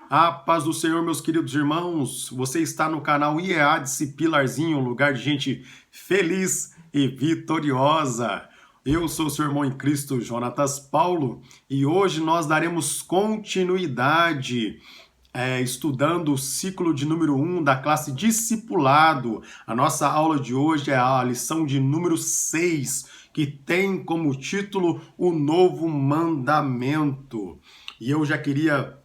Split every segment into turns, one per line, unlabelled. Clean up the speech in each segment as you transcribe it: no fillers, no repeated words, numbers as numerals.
A paz do Senhor, meus queridos irmãos. Você está no canal IEA Discipilarzinho, um lugar de gente feliz e vitoriosa. Eu sou o seu irmão em Cristo, Jonatas Paulo, e hoje nós daremos continuidade estudando o ciclo de número 1 da classe Discipulado. A nossa aula de hoje é a lição de número 6, que tem como título O Novo Mandamento. E eu já queria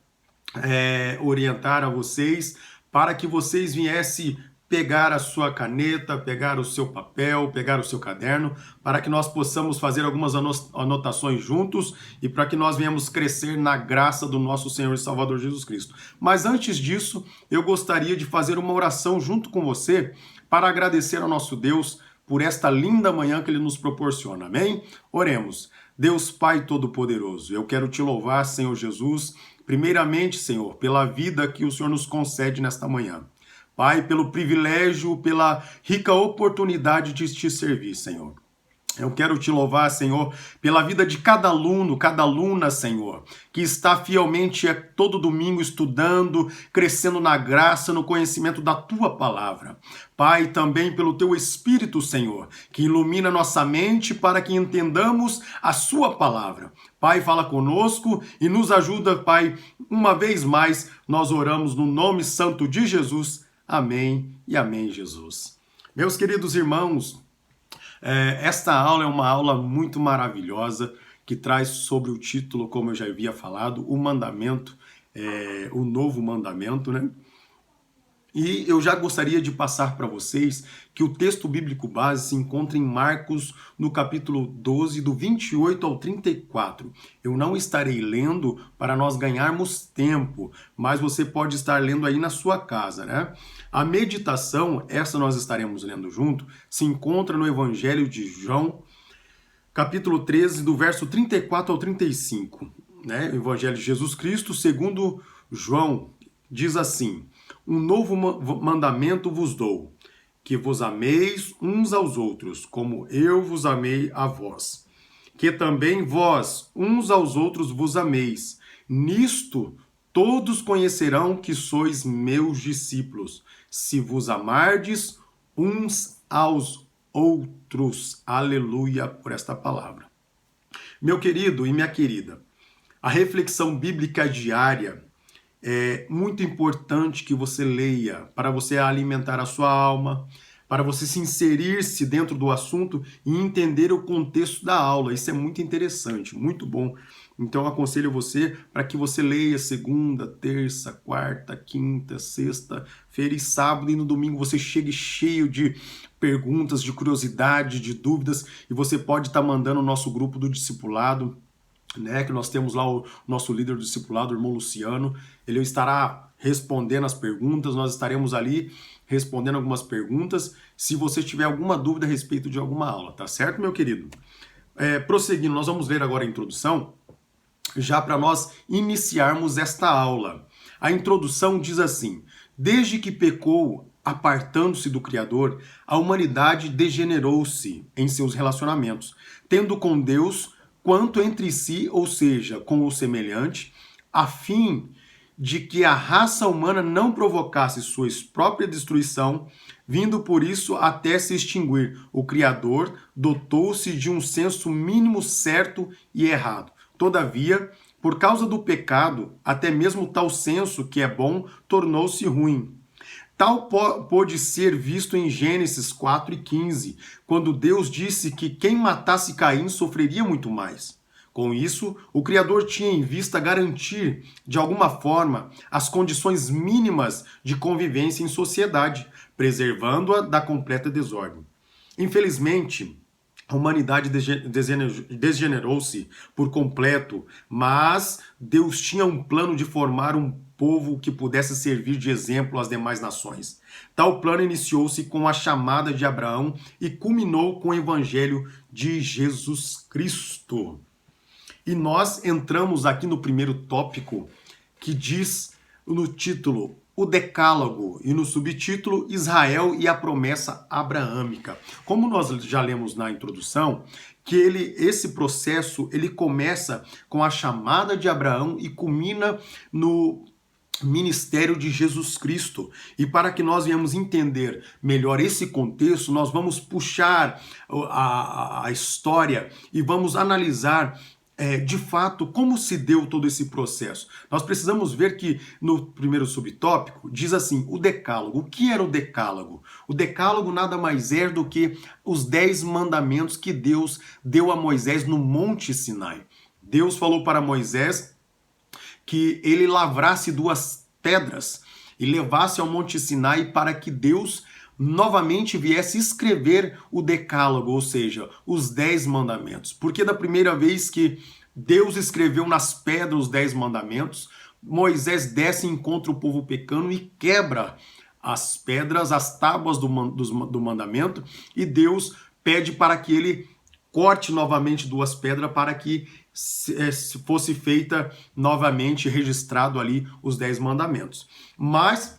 orientar a vocês para que vocês viessem pegar a sua caneta, pegar o seu papel, pegar o seu caderno, para que nós possamos fazer algumas anotações juntos e para que nós venhamos crescer na graça do nosso Senhor e Salvador Jesus Cristo. Mas antes disso, eu gostaria de fazer uma oração junto com você para agradecer ao nosso Deus por esta linda manhã que Ele nos proporciona. Amém? Oremos. Deus Pai Todo-Poderoso, eu quero te louvar, Senhor Jesus, primeiramente, Senhor, pela vida que o Senhor nos concede nesta manhã. Pai, pelo privilégio, pela rica oportunidade de te servir, Senhor. Eu quero te louvar, Senhor, pela vida de cada aluno, cada aluna, Senhor, que está fielmente todo domingo estudando, crescendo na graça, no conhecimento da Tua palavra. Pai, também pelo Teu Espírito, Senhor, que ilumina nossa mente para que entendamos a Sua palavra. Pai, fala conosco e nos ajuda, Pai. Uma vez mais, nós oramos no nome santo de Jesus. Amém e amém, Jesus. Meus queridos irmãos, esta aula é uma aula muito maravilhosa que traz sobre o título, como eu já havia falado, o mandamento, o novo mandamento, né? E eu já gostaria de passar para vocês que o texto bíblico base se encontra em Marcos, no capítulo 12, do 28 ao 34. Eu não estarei lendo para nós ganharmos tempo, mas você pode estar lendo aí na sua casa, né? A meditação, essa nós estaremos lendo junto, se encontra no Evangelho de João, capítulo 13, do verso 34 ao 35. Né? O Evangelho de Jesus Cristo, segundo João, diz assim: Um novo mandamento vos dou, que vos ameis uns aos outros, como eu vos amei a vós. Que também vós, uns aos outros, vos ameis. Nisto todos conhecerão que sois meus discípulos, se vos amardes uns aos outros. Aleluia por esta palavra. Meu querido e minha querida, a reflexão bíblica diária é muito importante que você leia para você alimentar a sua alma, para você se inserir-se dentro do assunto e entender o contexto da aula. Isso é muito interessante, muito bom. Então eu aconselho você para que você leia segunda, terça, quarta, quinta, sexta-feira e sábado, e no domingo você chegue cheio de perguntas, de curiosidade, de dúvidas, e você pode estar mandando o nosso grupo do discipulado, né, que nós temos lá o nosso líder do discipulado, o irmão Luciano. Ele estará respondendo as perguntas, nós estaremos ali respondendo algumas perguntas, se você tiver alguma dúvida a respeito de alguma aula, tá certo, meu querido? Prosseguindo, nós vamos ler agora a introdução, já para nós iniciarmos esta aula. A introdução diz assim: desde que pecou, apartando-se do Criador, a humanidade degenerou-se em seus relacionamentos, tendo com Deus quanto entre si, ou seja, com o semelhante, a fim de que a raça humana não provocasse sua própria destruição, vindo por isso até se extinguir. O Criador dotou-se de um senso mínimo certo e errado. Todavia, por causa do pecado, até mesmo tal senso que é bom tornou-se ruim. Tal pôde ser visto em Gênesis 4:15, quando Deus disse que quem matasse Caim sofreria muito mais. Com isso, o Criador tinha em vista garantir, de alguma forma, as condições mínimas de convivência em sociedade, preservando-a da completa desordem. Infelizmente, a humanidade degenerou-se por completo, mas Deus tinha um plano de formar um povo que pudesse servir de exemplo às demais nações. Tal plano iniciou-se com a chamada de Abraão e culminou com o evangelho de Jesus Cristo. E nós entramos aqui no primeiro tópico, que diz no título o Decálogo, e no subtítulo Israel e a promessa abraâmica. Como nós já lemos na introdução, que esse processo ele começa com a chamada de Abraão e culmina ministério de Jesus Cristo. E para que nós venhamos entender melhor esse contexto, nós vamos puxar a história e vamos analisar de fato como se deu todo esse processo. Nós precisamos ver que no primeiro subtópico diz assim, o decálogo. O que era o decálogo? O decálogo nada mais é do que os 10 mandamentos que Deus deu a Moisés no Monte Sinai. Deus falou para Moisés que ele lavrasse 2 pedras e levasse ao Monte Sinai para que Deus novamente viesse escrever o decálogo, ou seja, os 10 mandamentos. Porque da primeira vez que Deus escreveu nas pedras os 10 mandamentos, Moisés desce e encontra o povo pecando e quebra as pedras, as tábuas do mandamento, e Deus pede para que ele corte novamente 2 pedras para que fosse feita novamente, registrado ali os 10 mandamentos. Mas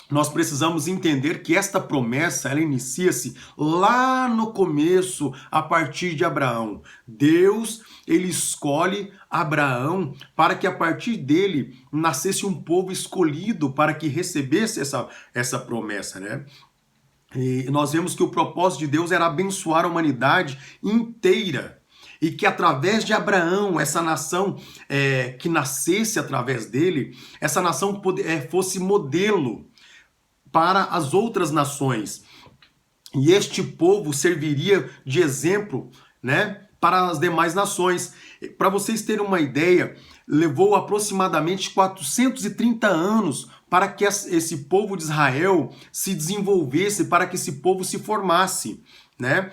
nós precisamos entender que esta promessa, ela inicia-se lá no começo, a partir de Abraão. Deus, ele escolhe Abraão para que a partir dele nascesse um povo escolhido para que recebesse essa promessa, né? E nós vemos que o propósito de Deus era abençoar a humanidade inteira. E que através de Abraão, essa nação que nascesse através dele, essa nação fosse modelo para as outras nações. E este povo serviria de exemplo, né, para as demais nações. Para vocês terem uma ideia, levou aproximadamente 430 anos para que esse povo de Israel se desenvolvesse, para que esse povo se formasse, né?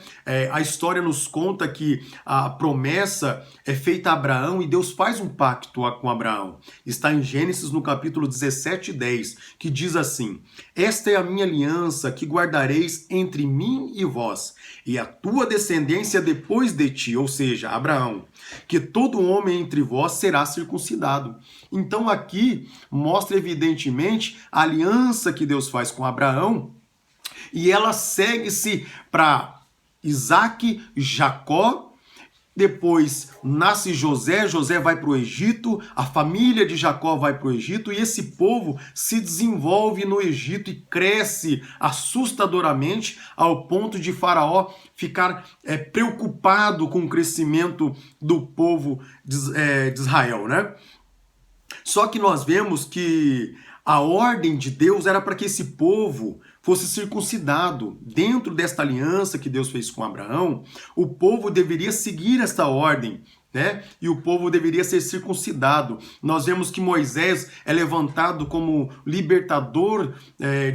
A história nos conta que a promessa é feita a Abraão e Deus faz um pacto com Abraão. Está em Gênesis no capítulo 17:10, que diz assim: esta é a minha aliança que guardareis entre mim e vós, e a tua descendência depois de ti, ou seja, Abraão, que todo homem entre vós será circuncidado. Então aqui mostra evidentemente a aliança que Deus faz com Abraão, e ela segue-se para Isaac, Jacó, depois nasce José, José vai para o Egito, a família de Jacó vai para o Egito, e esse povo se desenvolve no Egito e cresce assustadoramente ao ponto de Faraó ficar preocupado com o crescimento do povo de Israel, né? Só que nós vemos que a ordem de Deus era para que esse povo fosse circuncidado. Dentro desta aliança que Deus fez com Abraão, o povo deveria seguir esta ordem, né? E o povo deveria ser circuncidado. Nós vemos que Moisés é levantado como libertador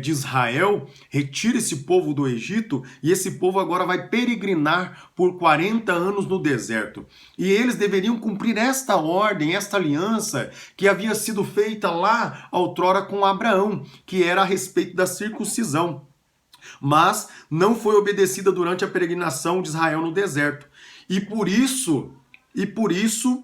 de Israel, retira esse povo do Egito, e esse povo agora vai peregrinar por 40 anos no deserto. E eles deveriam cumprir esta ordem, esta aliança que havia sido feita lá outrora com Abraão, que era a respeito da circuncisão. Mas não foi obedecida durante a peregrinação de Israel no deserto. E por isso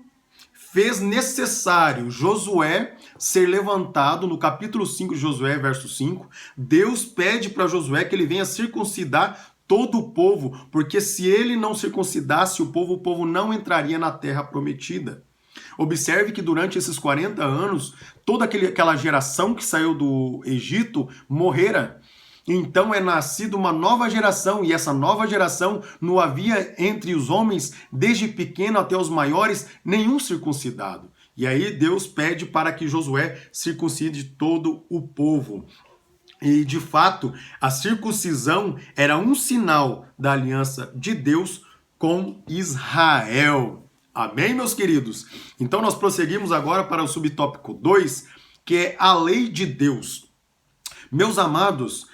fez necessário Josué ser levantado. No capítulo 5 de Josué, verso 5, Deus pede para Josué que ele venha circuncidar todo o povo, porque se ele não circuncidasse o povo não entraria na terra prometida. Observe que durante esses 40 anos, toda aquela geração que saiu do Egito morrera. Então é nascida uma nova geração, e essa nova geração não havia entre os homens, desde pequeno até os maiores, nenhum circuncidado. E aí Deus pede para que Josué circuncide todo o povo. E de fato, a circuncisão era um sinal da aliança de Deus com Israel. Amém, meus queridos? Então nós prosseguimos agora para o subtópico 2, que é a lei de Deus. Meus amados,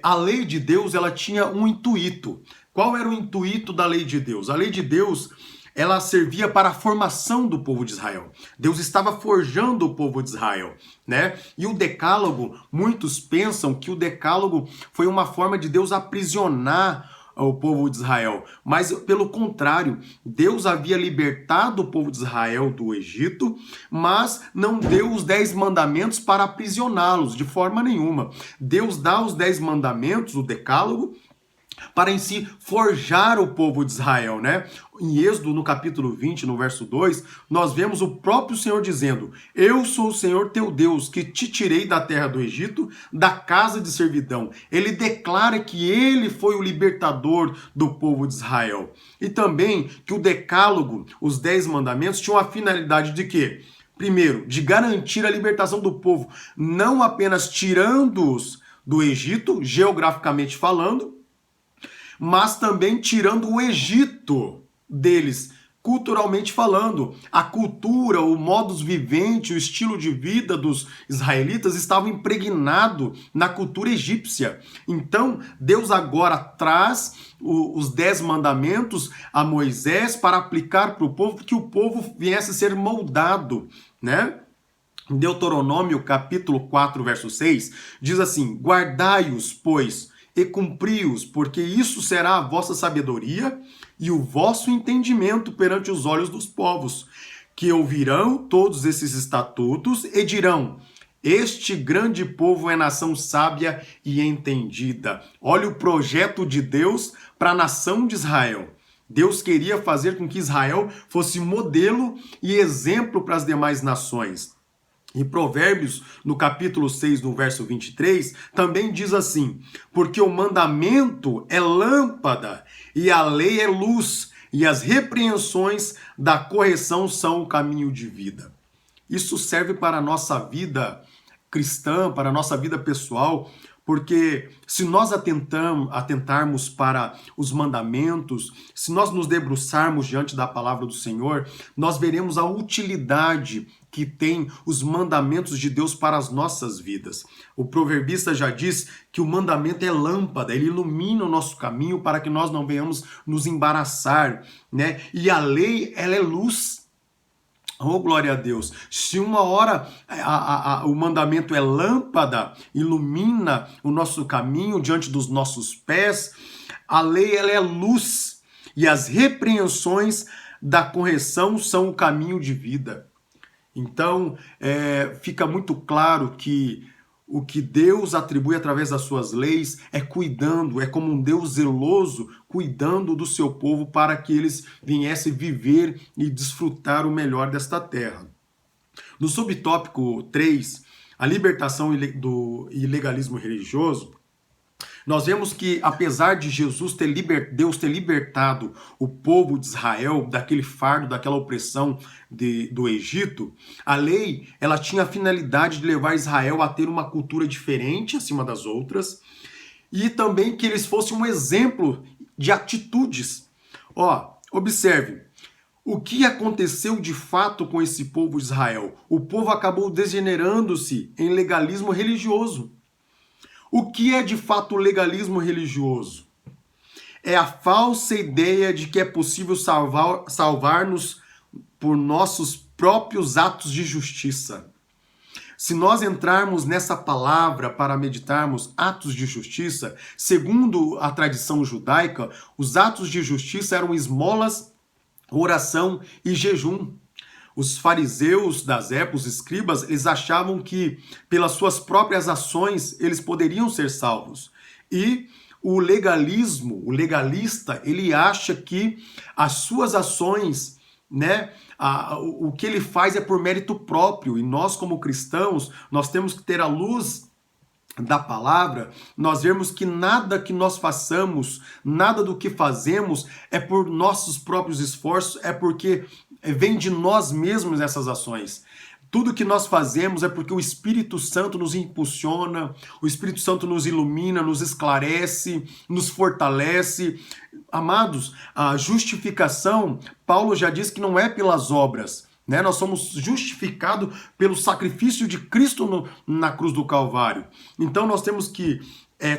a lei de Deus, ela tinha um intuito. Qual era o intuito da lei de Deus? A lei de Deus, ela servia para a formação do povo de Israel. Deus estava forjando o povo de Israel, né? E o decálogo, muitos pensam que o decálogo foi uma forma de Deus aprisionar o povo de Israel, mas pelo contrário, Deus havia libertado o povo de Israel do Egito, mas não deu os 10 mandamentos para aprisioná-los de forma nenhuma. Deus dá os 10 mandamentos, o decálogo, para em si forjar o povo de Israel, né? Em Êxodo, no capítulo 20, no verso 2, nós vemos o próprio Senhor dizendo: eu sou o Senhor teu Deus, que te tirei da terra do Egito, da casa de servidão. Ele declara que ele foi o libertador do povo de Israel. E também que o decálogo, os 10 mandamentos, tinham a finalidade de quê? Primeiro, de garantir a libertação do povo, não apenas tirando-os do Egito, geograficamente falando, mas também tirando o Egito deles, culturalmente falando. A cultura, o modus vivendi, o estilo de vida dos israelitas estava impregnado na cultura egípcia. Então, Deus agora traz os 10 mandamentos a Moisés para aplicar para o povo, que o povo viesse a ser moldado, né? Em Deuteronômio, capítulo 4, verso 6, diz assim: guardai-os, pois, e cumpri-os, porque isso será a vossa sabedoria e o vosso entendimento perante os olhos dos povos, que ouvirão todos esses estatutos e dirão: este grande povo é nação sábia e entendida. Olha o projeto de Deus para a nação de Israel. Deus queria fazer com que Israel fosse modelo e exemplo para as demais nações. Em Provérbios, no capítulo 6, no verso 23, também diz assim: porque o mandamento é lâmpada, e a lei é luz, e as repreensões da correção são o caminho de vida. Isso serve para a nossa vida cristã, para a nossa vida pessoal, porque se nós atentarmos para os mandamentos, se nós nos debruçarmos diante da palavra do Senhor, nós veremos a utilidade que tem os mandamentos de Deus para as nossas vidas. O proverbista já diz que o mandamento é lâmpada, ele ilumina o nosso caminho para que nós não venhamos nos embaraçar, né? E a lei, ela é luz. Oh, glória a Deus. Se uma hora o mandamento é lâmpada, ilumina o nosso caminho diante dos nossos pés, a lei, ela é luz, e as repreensões da correção são o caminho de vida. Então, fica muito claro que o que Deus atribui através das suas leis é cuidando, é como um Deus zeloso, cuidando do seu povo para que eles viessem viver e desfrutar o melhor desta terra. No subtópico 3, a libertação do ilegalismo religioso, nós vemos que, apesar de Deus ter libertado o povo de Israel daquele fardo, daquela opressão do Egito, a lei, ela tinha a finalidade de levar Israel a ter uma cultura diferente acima das outras, e também que eles fossem um exemplo de atitudes. Observe, o que aconteceu de fato com esse povo de Israel? O povo acabou degenerando-se em legalismo religioso. O que é de fato o legalismo religioso? É a falsa ideia de que é possível salvar-nos por nossos próprios atos de justiça. Se nós entrarmos nessa palavra para meditarmos atos de justiça, segundo a tradição judaica, os atos de justiça eram esmolas, oração e jejum. Os fariseus das épocas, os escribas, eles achavam que pelas suas próprias ações eles poderiam ser salvos. E o legalista, ele acha que as suas ações, né, o que ele faz é por mérito próprio. E nós, como cristãos, nós temos que ter a luz da palavra, nós vemos que nada que nós façamos, nada do que fazemos é por nossos próprios esforços, é porque vem de nós mesmos essas ações. Tudo que nós fazemos é porque o Espírito Santo nos impulsiona, o Espírito Santo nos ilumina, nos esclarece, nos fortalece. Amados, a justificação, Paulo já diz que não é pelas obras, né? Nós somos justificados pelo sacrifício de Cristo na cruz do Calvário. Então nós temos que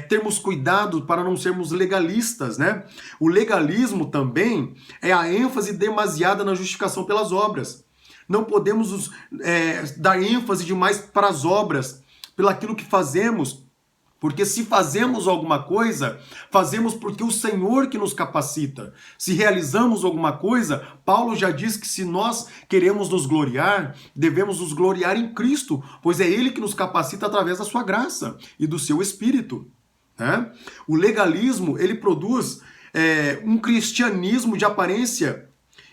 termos cuidado para não sermos legalistas, né? O legalismo também é a ênfase demasiada na justificação pelas obras. Não podemos dar ênfase demais para as obras, pelo aquilo que fazemos, porque se fazemos alguma coisa, fazemos porque o Senhor que nos capacita. Se realizamos alguma coisa, Paulo já diz que se nós queremos nos gloriar, devemos nos gloriar em Cristo, pois é Ele que nos capacita através da sua graça e do seu Espírito. né? O legalismo, ele produz um cristianismo de aparência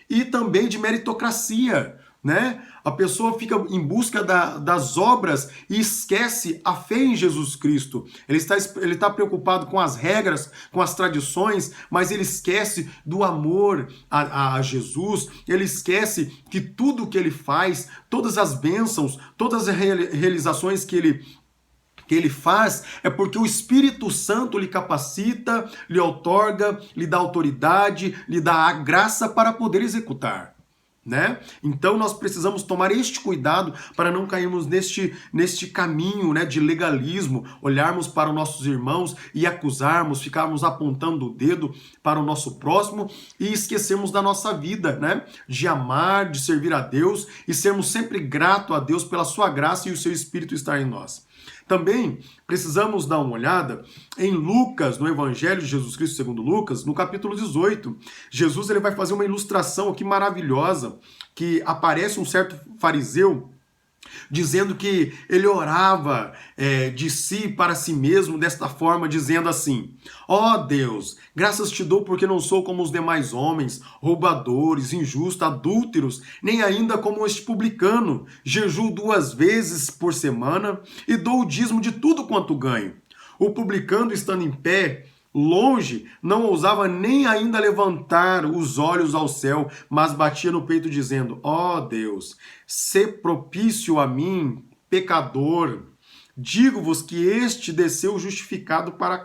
e também de meritocracia, né? A pessoa fica em busca das obras e esquece a fé em Jesus Cristo. Ele está preocupado com as regras, com as tradições, mas ele esquece do amor a Jesus. Ele esquece que tudo que ele faz, todas as bênçãos, todas as realizações que ele faz é porque o Espírito Santo lhe capacita, lhe outorga, lhe dá autoridade, lhe dá a graça para poder executar, né? Então nós precisamos tomar este cuidado para não cairmos neste caminho, né, de legalismo, olharmos para os nossos irmãos e acusarmos, ficarmos apontando o dedo para o nosso próximo e esquecermos da nossa vida, né, de amar, de servir a Deus e sermos sempre gratos a Deus pela sua graça e o seu Espírito estar em nós. Também precisamos dar uma olhada em Lucas, no Evangelho de Jesus Cristo segundo Lucas, no capítulo 18. Jesus ele vai fazer uma ilustração aqui maravilhosa, que aparece um certo fariseu dizendo que ele orava de si para si mesmo desta forma, dizendo assim: ó Deus, graças te dou porque não sou como os demais homens, roubadores, injustos, adúlteros, nem ainda como este publicano. Jejuo 2 vezes por semana e dou o dízimo de tudo quanto ganho. O publicano, estando em pé, longe, não ousava nem ainda levantar os olhos ao céu, mas batia no peito dizendo: ó Deus, sê propício a mim, pecador. Digo-vos que este desceu justificado para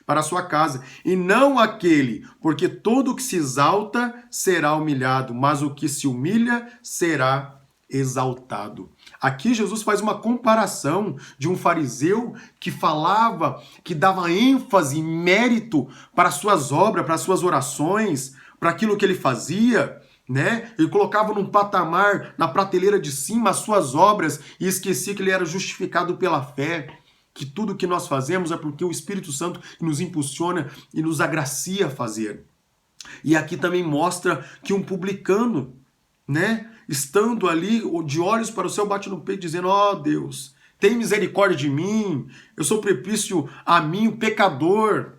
a sua casa, e não aquele, porque todo o que se exalta será humilhado, mas o que se humilha será exaltado. Aqui Jesus faz uma comparação de um fariseu que falava, que dava ênfase, mérito para suas obras, para suas orações, para aquilo que ele fazia, né? Ele colocava num patamar, na prateleira de cima, as suas obras e esquecia que ele era justificado pela fé, que tudo que nós fazemos é porque o Espírito Santo nos impulsiona e nos agracia a fazer. E aqui também mostra que um publicano, né, estando ali de olhos para o céu, bate no peito dizendo: ó Deus, tem misericórdia de mim, eu sou propício a mim, o pecador.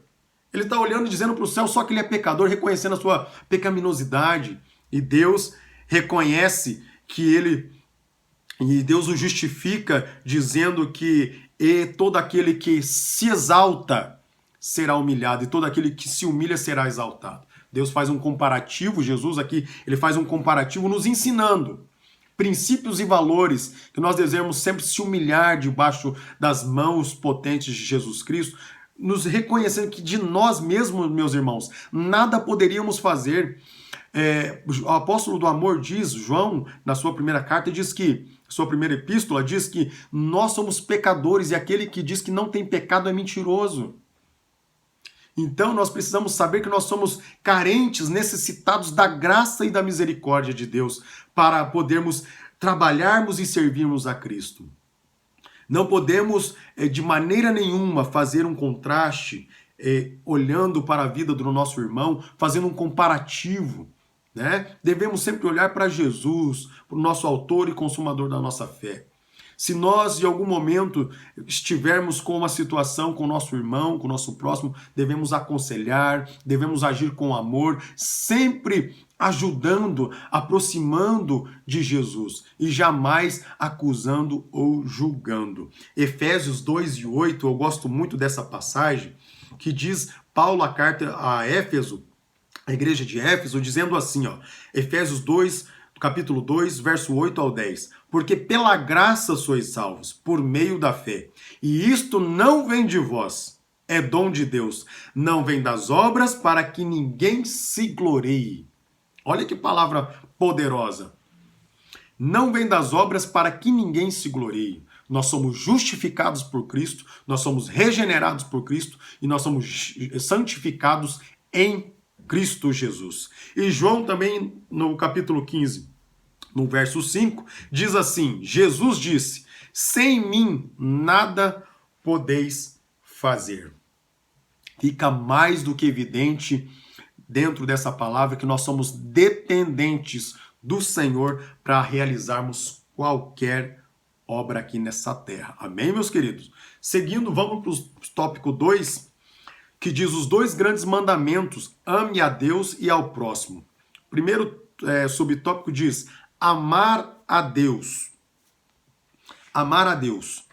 Ele está olhando e dizendo para o céu só que ele é pecador, reconhecendo a sua pecaminosidade. E Deus reconhece que ele, e Deus o justifica dizendo que todo aquele que se exalta será humilhado e todo aquele que se humilha será exaltado. Deus faz um comparativo, Jesus aqui, ele faz um comparativo nos ensinando princípios e valores que nós devemos sempre se humilhar debaixo das mãos potentes de Jesus Cristo, nos reconhecendo que de nós mesmos, meus irmãos, nada poderíamos fazer. O apóstolo do amor diz, João, na sua primeira carta, diz que, sua primeira epístola, diz que nós somos pecadores e aquele que diz que não tem pecado é mentiroso. Então nós precisamos saber que nós somos carentes, necessitados da graça e da misericórdia de Deus para podermos trabalharmos e servirmos a Cristo. Não podemos de maneira nenhuma fazer um contraste olhando para a vida do nosso irmão, fazendo um comparativo, né? Devemos sempre olhar para Jesus, para o nosso autor e consumador da nossa fé. Se nós, em algum momento, estivermos com uma situação com o nosso irmão, com o nosso próximo, devemos aconselhar, devemos agir com amor, sempre ajudando, aproximando de Jesus e jamais acusando ou julgando. Efésios 2:8, eu gosto muito dessa passagem, que diz Paulo, a carta a Éfeso, a igreja de Éfeso, dizendo assim, ó, Efésios 2, capítulo 2, verso 8 ao 10. Porque pela graça sois salvos, por meio da fé. E isto não vem de vós, é dom de Deus. Não vem das obras para que ninguém se glorie. Olha que palavra poderosa. Não vem das obras para que ninguém se glorie. Nós somos justificados por Cristo, nós somos regenerados por Cristo e nós somos santificados em Cristo Jesus. E João também, no capítulo 15, no verso 5, diz assim: Jesus disse: sem mim nada podeis fazer. Fica mais do que evidente dentro dessa palavra que nós somos dependentes do Senhor para realizarmos qualquer obra aqui nessa terra. Amém, meus queridos? Seguindo, vamos para o tópico 2, que diz os 2 grandes mandamentos: ame a Deus e ao próximo. Primeiro subtópico diz amar a Deus. Amar a Deus.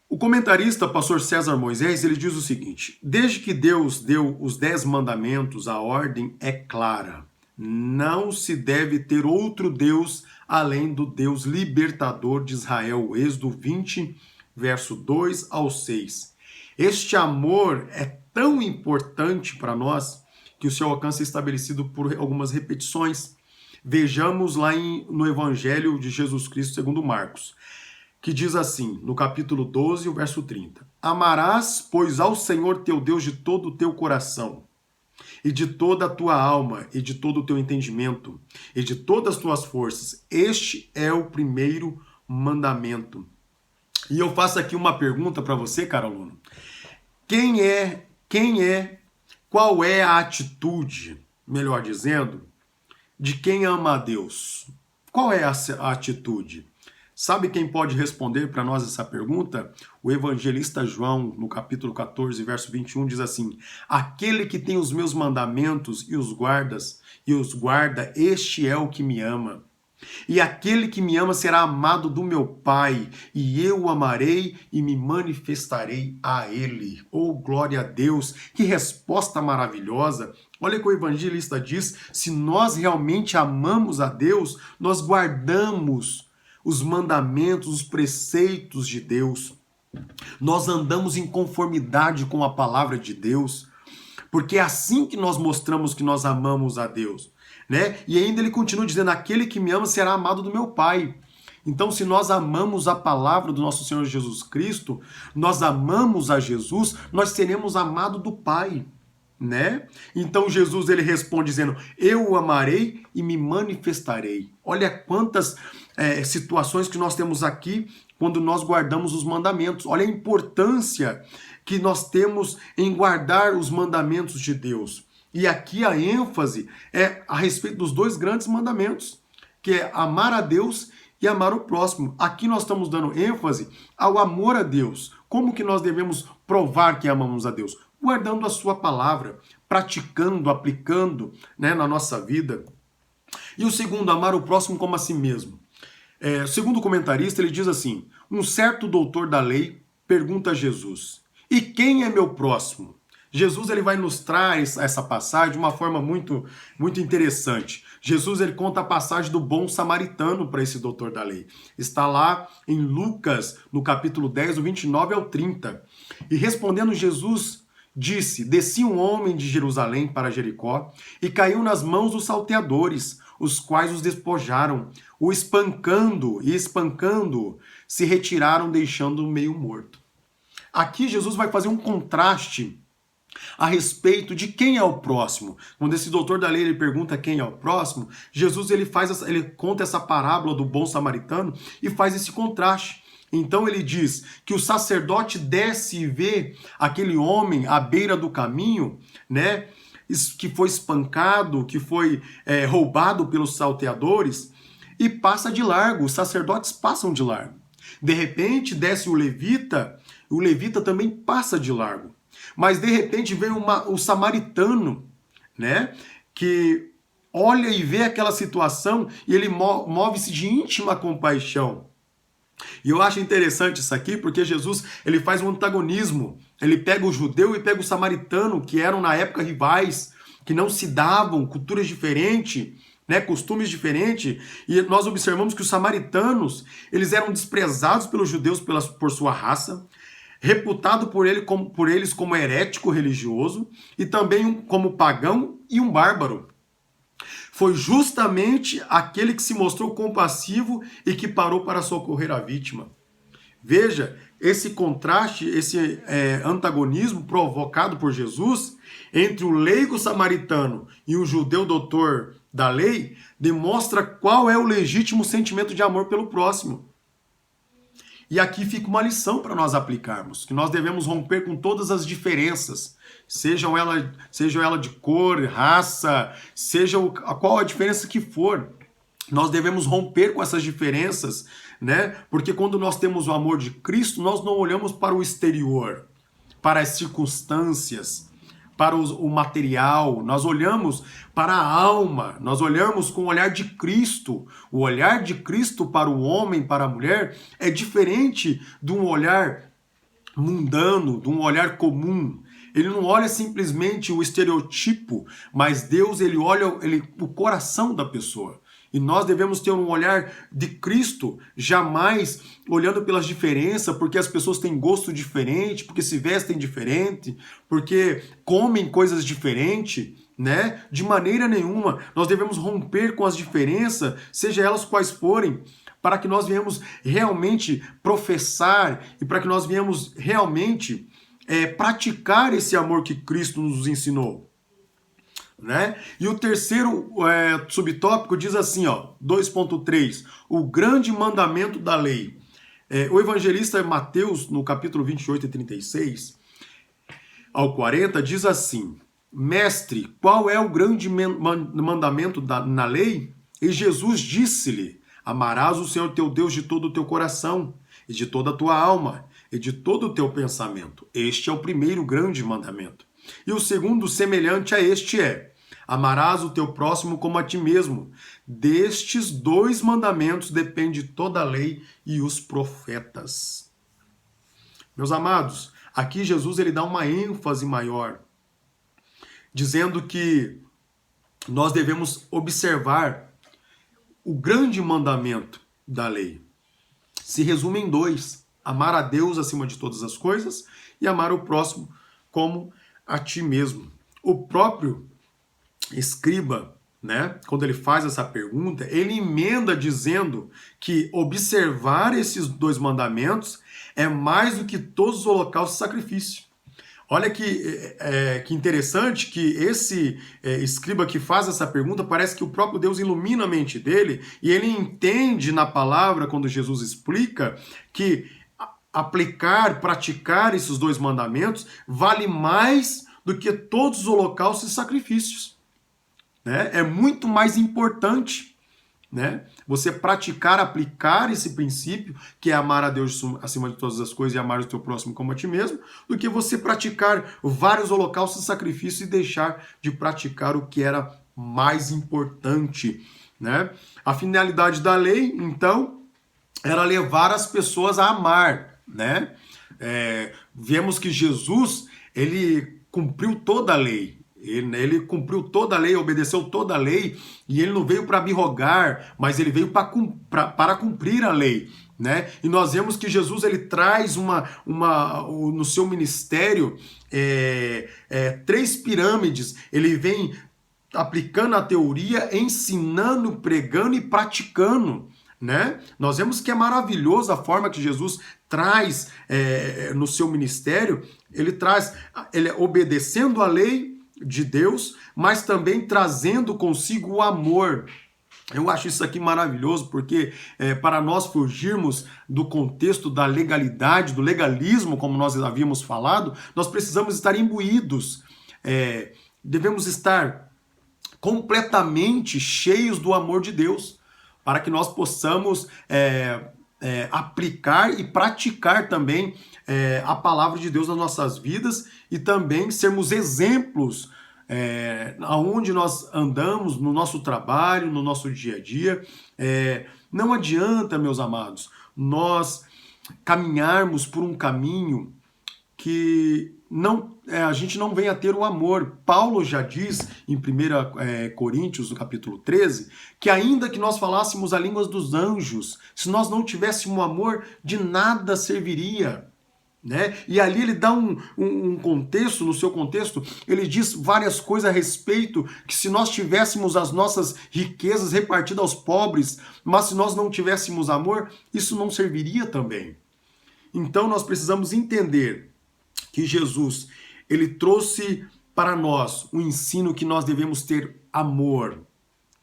O comentarista, pastor César Moisés, ele diz o seguinte: desde que Deus deu os 10 mandamentos, a ordem é clara. Não se deve ter outro Deus além do Deus libertador de Israel. Êxodo 20, verso 2 ao 6. Este amor é tão importante para nós que o seu alcance é estabelecido por algumas repetições. Vejamos lá no Evangelho de Jesus Cristo segundo Marcos, que diz assim, no capítulo 12, o verso 30. Amarás, pois, ao Senhor teu Deus de todo o teu coração, e de toda a tua alma, e de todo o teu entendimento, e de todas as tuas forças. Este é o primeiro mandamento. E eu faço aqui uma pergunta para você, caro aluno. Qual é a atitude, melhor dizendo, de quem ama a Deus? Qual é a atitude? Sabe quem pode responder para nós essa pergunta? O evangelista João, no capítulo 14, verso 21, diz assim: aquele que tem os meus mandamentos e os guarda, este é o que me ama. E aquele que me ama será amado do meu Pai, e eu o amarei e me manifestarei a ele. Oh, glória a Deus! Que resposta maravilhosa! Olha o que o evangelista diz: se nós realmente amamos a Deus, nós guardamos os mandamentos, os preceitos de Deus. Nós andamos em conformidade com a palavra de Deus, porque é assim que nós mostramos que nós amamos a Deus, né? E ainda ele continua dizendo: aquele que me ama será amado do meu Pai. Então, se nós amamos a palavra do nosso Senhor Jesus Cristo, nós amamos a Jesus, nós seremos amados do Pai, né? Então Jesus ele responde dizendo: eu o amarei e me manifestarei. Olha quantas situações que nós temos aqui quando nós guardamos os mandamentos. Olha a importância que nós temos em guardar os mandamentos de Deus. E aqui a ênfase é a respeito dos 2 grandes mandamentos, que é amar a Deus e amar o próximo. Aqui nós estamos dando ênfase ao amor a Deus. Como que nós devemos provar que amamos a Deus? Guardando a sua palavra, praticando, aplicando, né, na nossa vida. E o segundo, amar o próximo como a si mesmo. Segundo o comentarista, ele diz assim: um certo doutor da lei pergunta a Jesus: e quem é meu próximo? Jesus ele vai ilustrar essa passagem de uma forma muito, muito interessante. Jesus ele conta a passagem do bom samaritano para esse doutor da lei. Está lá em Lucas, no capítulo 10, do 29 ao 30. E respondendo Jesus, disse: descia um homem de Jerusalém para Jericó e caiu nas mãos dos salteadores, os quais os despojaram, o espancando, se retiraram, deixando-o meio morto. Aqui Jesus vai fazer um contraste a respeito de quem é o próximo. Quando esse doutor da lei ele pergunta quem é o próximo, Jesus ele conta essa parábola do bom samaritano e faz esse contraste. Então ele diz que o sacerdote desce e vê aquele homem à beira do caminho, né, que foi espancado, que foi roubado pelos salteadores, e passa de largo. Os sacerdotes passam de largo. De repente desce o levita também passa de largo. Mas de repente vem o samaritano, né, que olha e vê aquela situação e ele move-se de íntima compaixão. E eu acho interessante isso aqui porque Jesus ele faz um antagonismo. Ele pega o judeu e pega o samaritano, que eram na época rivais, que não se davam, culturas diferentes, né, costumes diferentes. E nós observamos que os samaritanos eles eram desprezados pelos judeus por sua raça, reputado por eles como herético religioso e também como pagão e um bárbaro. Foi justamente aquele que se mostrou compassivo e que parou para socorrer a vítima. Veja, esse contraste, esse antagonismo provocado por Jesus entre o leigo samaritano e o judeu doutor da lei demonstra qual é o legítimo sentimento de amor pelo próximo. E aqui fica uma lição para nós aplicarmos, que nós devemos romper com todas as diferenças, seja ela de cor, raça, qual a diferença que for. Nós devemos romper com essas diferenças, né? Porque quando nós temos o amor de Cristo, nós não olhamos para o exterior, para as circunstâncias, para o material, nós olhamos para a alma, nós olhamos com o olhar de Cristo. O olhar de Cristo para o homem, para a mulher, é diferente de um olhar mundano, de um olhar comum. Ele não olha simplesmente o estereotipo, mas Deus, ele olha o coração da pessoa. E nós devemos ter um olhar de Cristo, jamais olhando pelas diferenças, porque as pessoas têm gosto diferente, porque se vestem diferente, porque comem coisas diferentes, né? De maneira nenhuma. Nós devemos romper com as diferenças, seja elas quais forem, para que nós venhamos realmente professar e para que nós venhamos realmente praticar esse amor que Cristo nos ensinou. Né? E o terceiro subtópico diz assim, ó, 2.3, o grande mandamento da lei. O evangelista Mateus, no capítulo 28 e 36 ao 40, diz assim, mestre, qual é o grande mandamento na lei? E Jesus disse-lhe, amarás o Senhor teu Deus de todo o teu coração, e de toda a tua alma, e de todo o teu pensamento. Este é o primeiro grande mandamento. E o segundo, semelhante a este, amarás o teu próximo como a ti mesmo. Destes dois mandamentos depende toda a lei e os profetas. Meus amados, aqui Jesus ele dá uma ênfase maior, dizendo que nós devemos observar o grande mandamento da lei. Se resume em dois: amar a Deus acima de todas as coisas e amar o próximo como a ti mesmo. O próprio escriba, né, quando ele faz essa pergunta, ele emenda dizendo que observar esses dois mandamentos é mais do que todos os holocaustos e sacrifícios. Olha que interessante que esse escriba que faz essa pergunta, parece que o próprio Deus ilumina a mente dele e ele entende na palavra, quando Jesus explica, que aplicar, praticar esses dois mandamentos vale mais do que todos os holocaustos e sacrifícios. Né? É muito mais importante, né, você praticar, aplicar esse princípio, que é amar a Deus acima de todas as coisas e amar o teu próximo como a ti mesmo, do que você praticar vários holocaustos e sacrifícios e deixar de praticar o que era mais importante. Né? A finalidade da lei, então, era levar as pessoas a amar. Né? Vemos que Jesus, ele cumpriu toda a lei. Ele cumpriu toda a lei, obedeceu toda a lei, e ele não veio para me rogar, mas ele veio para cumprir a lei. Né? E nós vemos que Jesus ele traz no seu ministério 3 pirâmides. Ele vem aplicando a teoria, ensinando, pregando e praticando. Né? Nós vemos que é maravilhoso a forma que Jesus traz no seu ministério. Ele obedecendo a lei de Deus, mas também trazendo consigo o amor. Eu acho isso aqui maravilhoso, porque para nós fugirmos do contexto da legalidade, do legalismo, como nós havíamos falado, nós precisamos estar imbuídos, devemos estar completamente cheios do amor de Deus, para que nós possamos aplicar e praticar também a palavra de Deus nas nossas vidas e também sermos exemplos aonde nós andamos, no nosso trabalho, no nosso dia a dia. Não adianta, meus amados, nós caminharmos por um caminho que a gente não venha a ter o amor. Paulo já diz em 1 Coríntios, no capítulo 13, que ainda que nós falássemos a língua dos anjos, se nós não tivéssemos amor, de nada serviria. Né? E ali ele dá um contexto, no seu contexto, ele diz várias coisas a respeito, que se nós tivéssemos as nossas riquezas repartidas aos pobres, mas se nós não tivéssemos amor, isso não serviria também. Então nós precisamos entender que Jesus, ele trouxe para nós o ensino que nós devemos ter amor.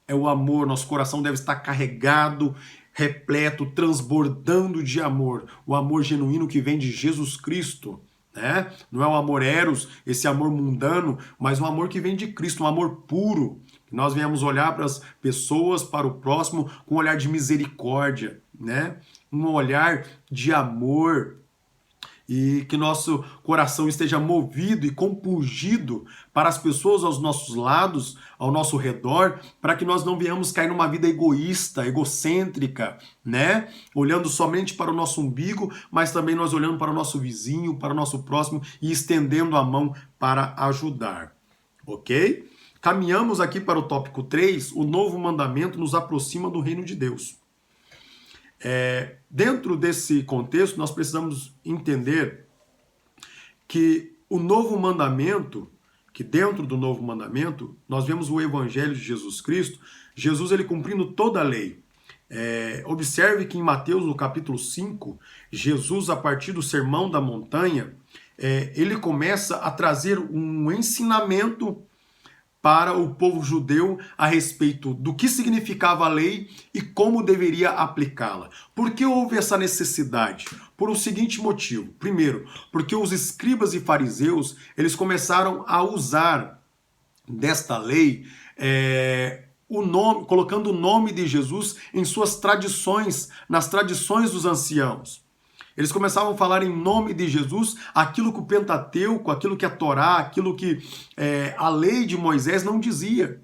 É o amor, nosso coração deve estar carregado, repleto, transbordando de amor. O amor genuíno que vem de Jesus Cristo. Né? Não é o amor eros, esse amor mundano, mas um amor que vem de Cristo, um amor puro. Que nós venhamos olhar para as pessoas, para o próximo, com um olhar de misericórdia. Né? um olhar de amor, e que nosso coração esteja movido e compungido para as pessoas aos nossos lados, ao nosso redor, para que nós não venhamos cair numa vida egoísta, egocêntrica, né? Olhando somente para o nosso umbigo, mas também nós olhando para o nosso vizinho, para o nosso próximo e estendendo a mão para ajudar, ok? Caminhamos aqui para o tópico 3, o novo mandamento nos aproxima do reino de Deus. Dentro desse contexto, nós precisamos entender que o novo mandamento, que dentro do novo mandamento, nós vemos o evangelho de Jesus Cristo, Jesus ele cumprindo toda a lei. Observe que em Mateus, no capítulo 5, Jesus, a partir do Sermão da Montanha, ele começa a trazer um ensinamento para o povo judeu a respeito do que significava a lei e como deveria aplicá-la. Por que houve essa necessidade? Por o seguinte motivo. Primeiro, porque os escribas e fariseus, eles começaram a usar desta lei o nome, colocando o nome de Jesus em suas tradições, nas tradições dos anciãos. Eles começavam a falar em nome de Jesus aquilo que o Pentateuco, aquilo que a Torá, aquilo que a lei de Moisés não dizia,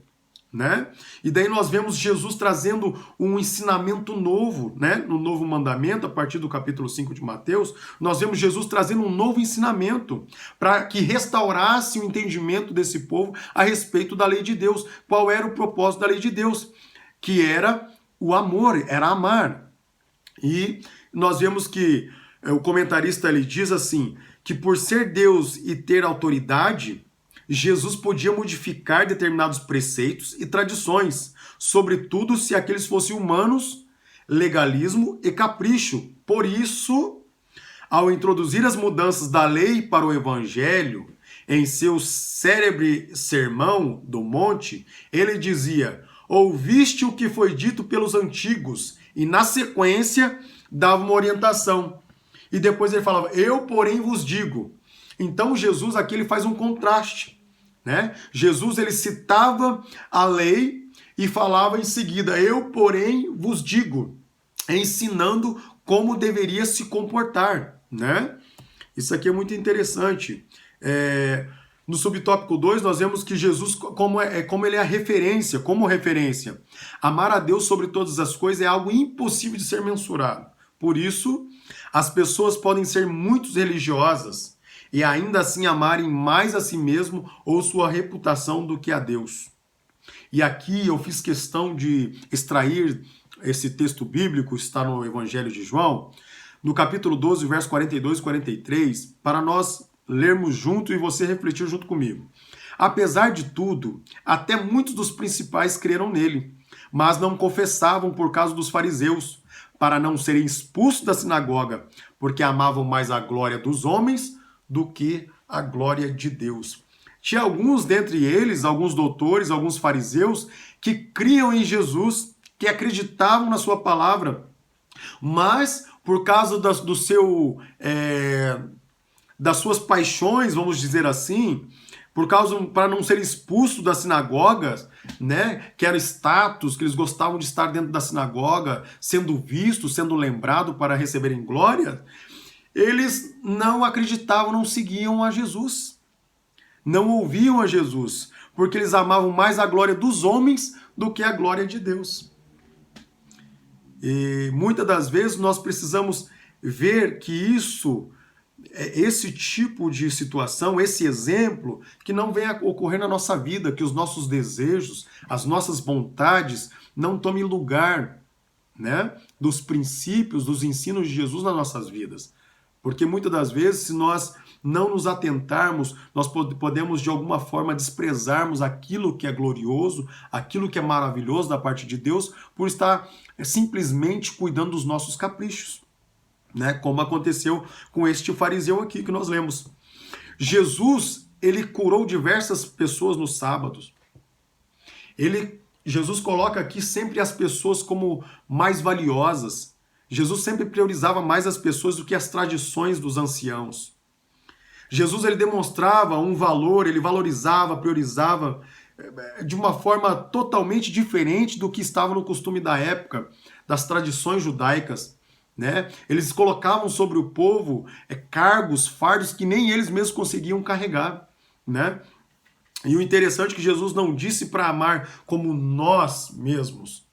né? E daí nós vemos Jesus trazendo um ensinamento novo, né? No novo mandamento, a partir do capítulo 5 de Mateus, nós vemos Jesus trazendo um novo ensinamento para que restaurasse o entendimento desse povo a respeito da lei de Deus. Qual era o propósito da lei de Deus? Que era o amor, era amar. E nós vemos que o comentarista ele diz assim, que por ser Deus e ter autoridade, Jesus podia modificar determinados preceitos e tradições, sobretudo se aqueles fossem humanos, legalismo e capricho. Por isso, ao introduzir as mudanças da lei para o evangelho, em seu célebre sermão do monte, ele dizia, ouviste o que foi dito pelos antigos, e na sequência dava uma orientação. E depois ele falava, eu porém vos digo. Então Jesus aqui ele faz um contraste, né? Jesus ele citava a lei e falava em seguida, eu porém vos digo, ensinando como deveria se comportar, né? Isso aqui é muito interessante. No subtópico 2 nós vemos que Jesus, como ele é a referência, como referência. Amar a Deus sobre todas as coisas é algo impossível de ser mensurado. Por isso, as pessoas podem ser muito religiosas e ainda assim amarem mais a si mesmo ou sua reputação do que a Deus. E aqui eu fiz questão de extrair esse texto bíblico, está no Evangelho de João, no capítulo 12, verso 42 e 43, para nós lermos junto e você refletir junto comigo. Apesar de tudo, até muitos dos principais creram nele, mas não confessavam por causa dos fariseus, para não serem expulsos da sinagoga, porque amavam mais a glória dos homens do que a glória de Deus. Tinha alguns dentre eles, alguns doutores, alguns fariseus, que criam em Jesus, que acreditavam na sua palavra, mas por causa das suas paixões, vamos dizer assim, para não ser expulso das sinagogas, né, que era status, que eles gostavam de estar dentro da sinagoga, sendo vistos, sendo lembrados para receberem glória, eles não acreditavam, não seguiam a Jesus, não ouviam a Jesus, porque eles amavam mais a glória dos homens do que a glória de Deus. E muitas das vezes nós precisamos ver que esse tipo de situação, esse exemplo, que não venha a ocorrer na nossa vida, que os nossos desejos, as nossas vontades não tomem lugar, né, dos princípios, dos ensinos de Jesus nas nossas vidas. Porque muitas das vezes, se nós não nos atentarmos, nós podemos de alguma forma desprezarmos aquilo que é glorioso, aquilo que é maravilhoso da parte de Deus, por estar simplesmente cuidando dos nossos caprichos, né? Como aconteceu com este fariseu aqui que nós lemos. Jesus, ele curou diversas pessoas nos sábados. Jesus coloca aqui sempre as pessoas como mais valiosas. Jesus sempre priorizava mais as pessoas do que as tradições dos anciãos. Jesus ele demonstrava um valor, ele valorizava, priorizava de uma forma totalmente diferente do que estava no costume da época, das tradições judaicas. né? Eles colocavam sobre o povo cargos, fardos que nem eles mesmos conseguiam carregar, né? E o interessante é que Jesus não disse para amar como nós mesmos.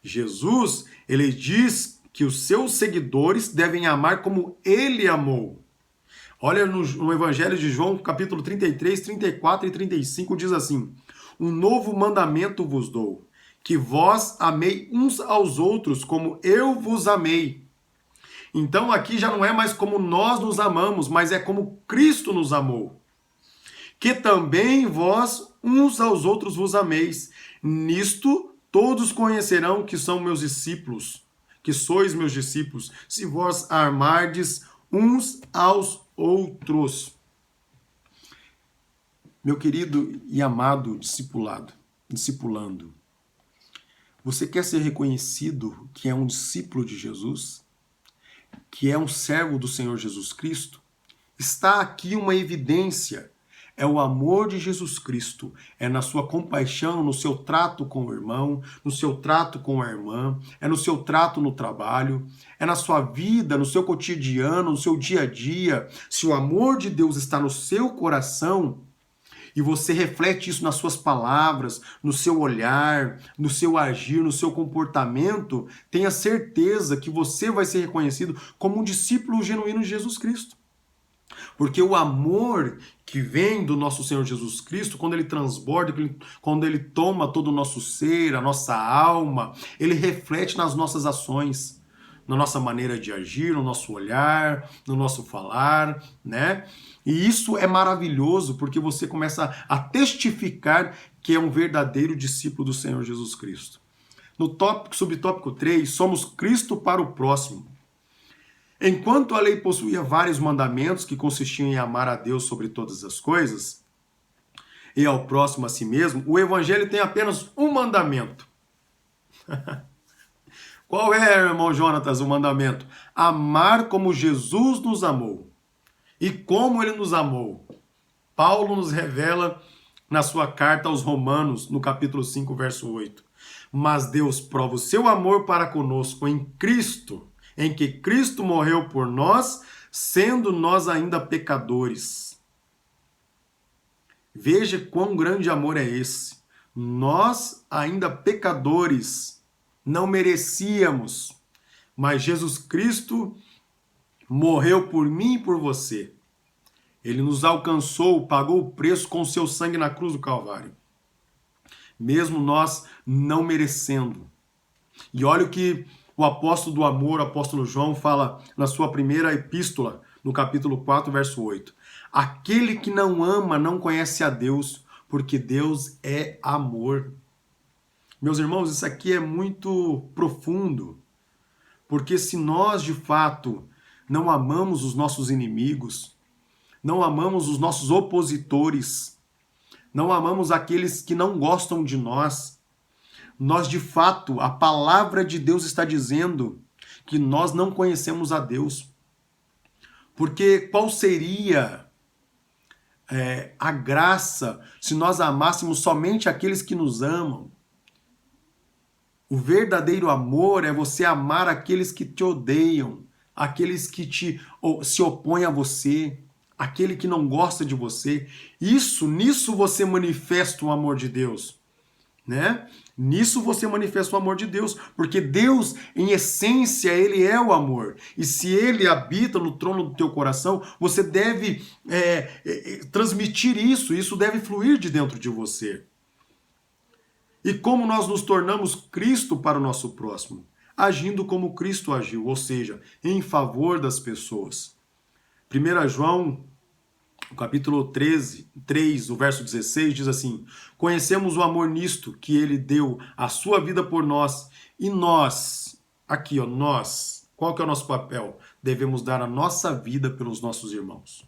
Jesus, ele diz que os seus seguidores devem amar como ele amou. Olha no Evangelho de João, capítulo 33, 34 e 35, diz assim: Um novo mandamento vos dou, que vós amei uns aos outros como eu vos amei. Então aqui já não é mais como nós nos amamos, mas é como Cristo nos amou. Que também vós uns aos outros vos ameis. Nisto todos conhecerão que são meus discípulos, que sois meus discípulos, se vós amardes uns aos outros. Meu querido e amado discipulando, você quer ser reconhecido que é um discípulo de Jesus? Que é um servo do Senhor Jesus Cristo? Está aqui uma evidência. É o amor de Jesus Cristo. É na sua compaixão, no seu trato com o irmão, no seu trato com a irmã, é no seu trato no trabalho, é na sua vida, no seu cotidiano, no seu dia a dia. Se o amor de Deus está no seu coração e você reflete isso nas suas palavras, no seu olhar, no seu agir, no seu comportamento, tenha certeza que você vai ser reconhecido como um discípulo genuíno de Jesus Cristo. Porque o amor que vem do nosso Senhor Jesus Cristo, quando ele transborda, quando ele toma todo o nosso ser, a nossa alma, ele reflete nas nossas ações, na nossa maneira de agir, no nosso olhar, no nosso falar, né? E isso é maravilhoso porque você começa a testificar que é um verdadeiro discípulo do Senhor Jesus Cristo. No subtópico 3, somos Cristo para o próximo. Enquanto a lei possuía vários mandamentos que consistiam em amar a Deus sobre todas as coisas e ao próximo a si mesmo, o Evangelho tem apenas um mandamento. Qual é, irmão Jonatas, o mandamento? Amar como Jesus nos amou. E como ele nos amou? Paulo nos revela na sua carta aos Romanos, no capítulo 5, verso 8. Mas Deus prova o seu amor para conosco em Cristo, em que Cristo morreu por nós, sendo nós ainda pecadores. Veja quão grande amor é esse. Nós ainda pecadores, não merecíamos, mas Jesus Cristo morreu por mim e por você. Ele nos alcançou, pagou o preço com o seu sangue na cruz do Calvário. Mesmo nós não merecendo. E olha o que o apóstolo do amor, o apóstolo João, fala na sua primeira epístola, no capítulo 4, verso 8. Aquele que não ama não conhece a Deus, porque Deus é amor. Meus irmãos, isso aqui é muito profundo, porque se nós, de fato, não amamos os nossos inimigos, não amamos os nossos opositores, não amamos aqueles que não gostam de nós, nós, de fato, a palavra de Deus está dizendo que nós não conhecemos a Deus. Porque qual seria a graça se nós amássemos somente aqueles que nos amam? O verdadeiro amor é você amar aqueles que te odeiam, aqueles que se opõem a você, aquele que não gosta de você. Nisso você manifesta o amor de Deus, né? Nisso você manifesta o amor de Deus, porque Deus, em essência, ele é o amor. E se ele habita no trono do teu coração, você deve transmitir isso deve fluir de dentro de você. E como nós nos tornamos Cristo para o nosso próximo? Agindo como Cristo agiu, ou seja, em favor das pessoas. 1 João, o capítulo 3, o verso 16, diz assim: conhecemos o amor nisto, que ele deu a sua vida por nós, e nós, aqui ó, nós, qual que é o nosso papel? Devemos dar a nossa vida pelos nossos irmãos.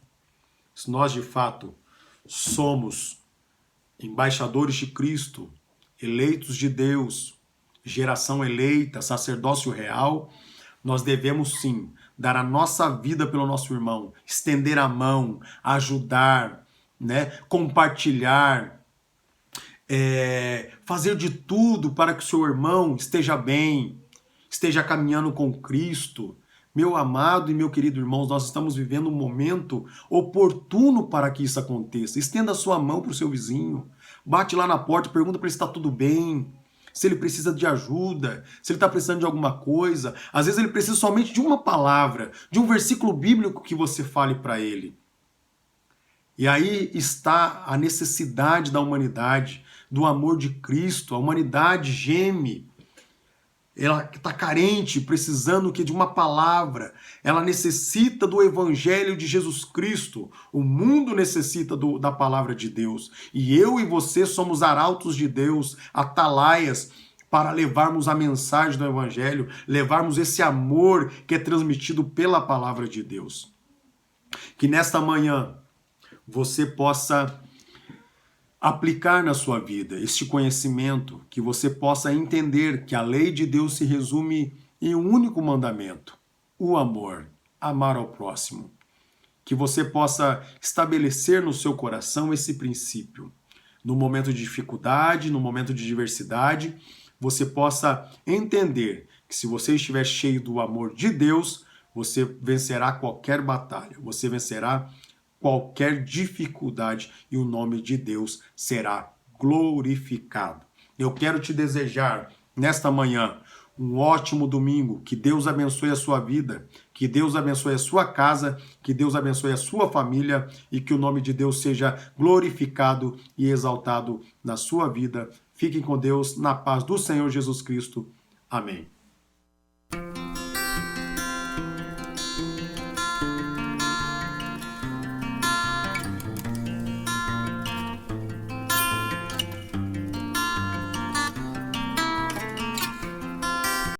Se nós de fato somos embaixadores de Cristo, eleitos de Deus, geração eleita, sacerdócio real, nós devemos sim dar a nossa vida pelo nosso irmão, estender a mão, ajudar, né? Compartilhar, fazer de tudo para que o seu irmão esteja bem. esteja caminhando com Cristo. Meu amado e meu querido irmão, nós estamos vivendo um momento oportuno para que isso aconteça. Estenda a sua mão para o seu vizinho, bate lá na porta, pergunta para ele se está tudo bem, se ele precisa de ajuda, se ele está precisando de alguma coisa. Às vezes ele precisa somente de uma palavra, de um versículo bíblico que você fale para ele. E aí está a necessidade da humanidade, do amor de Cristo. A humanidade geme. Ela está carente, precisando de uma palavra. Ela necessita do evangelho de Jesus Cristo. O mundo necessita da palavra de Deus. E eu e você somos arautos de Deus, atalaias, para levarmos a mensagem do evangelho, levarmos esse amor que é transmitido pela palavra de Deus. Que nesta manhã você possa aplicar na sua vida este conhecimento, que você possa entender que a lei de Deus se resume em um único mandamento: o amor, amar ao próximo. Que você possa estabelecer no seu coração esse princípio. No momento de dificuldade, no momento de diversidade, você possa entender que se você estiver cheio do amor de Deus, você vencerá qualquer batalha, você vencerá qualquer dificuldade e o nome de Deus será glorificado. Eu quero te desejar nesta manhã um ótimo domingo, que Deus abençoe a sua vida, que Deus abençoe a sua casa, que Deus abençoe a sua família e que o nome de Deus seja glorificado e exaltado na sua vida. Fiquem com Deus, na paz do Senhor Jesus Cristo. Amém.